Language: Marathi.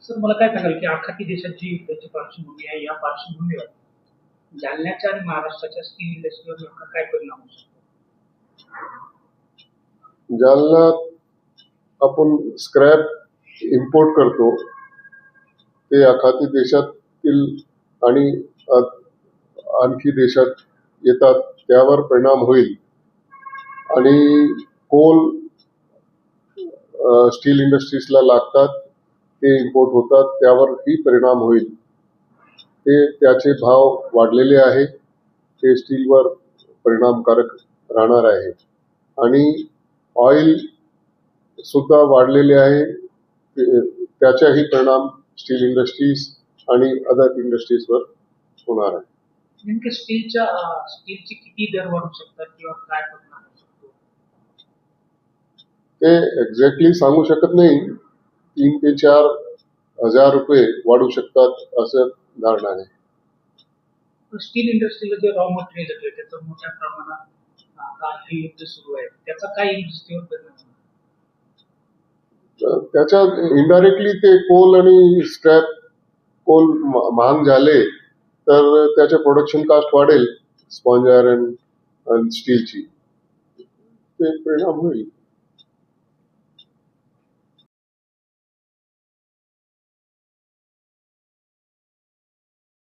सर मला काय सांगाल की आखाती देशात जी युद्धाची पार्श्वभूमी आहे या पार्श्वभूमीवर जालन्याच्या आणि महाराष्ट्राच्या स्टील इंडस्ट्रीवर नेमका काय परिणाम होऊ शकतो? जालन्यात आपण स्क्रॅप इम्पोर्ट करतो ते आखाती देशातील आणि आणखी देशात येतात त्यावर परिणाम होईल आणि कोल स्टील इंडस्ट्रीजला लागतात ते इम्पोर्ट होतात त्यावरही परिणाम होईल. ते त्याचे भाव वाढलेले आहे ते स्टीलवर परिणामकारक राहणार आहे आणि ऑइल सुद्धा वाढलेले आहे त्याचाही परिणाम स्टील इंडस्ट्रीज आणि अदर इंडस्ट्रीजवर होणार आहे. नेमके स्टीलची किती दर वाढू शकतात किंवा काय परिणाम होऊ शकतो ते एक्झॅक्टली सांगू शकत नाही. 3 ते 4 हजार रुपये वाढू शकतात असं धारणा आहे. स्टील इंडस्ट्रीला जे रॉ मटेरियल येते त्याचं मोठ्या प्रमाणात हे युद्ध सुरू आहे त्याचा काय इंडस्ट्रीवर परिणाम होणार? त्याच्या इनडायरेक्टली ते कोल आणि स्क्रॅप कोल महाग झाले तर त्याचे प्रोडक्शन कॉस्ट वाढेल स्पॉन्ज आयर्न आणि स्टीलची ते परिणाम होईल.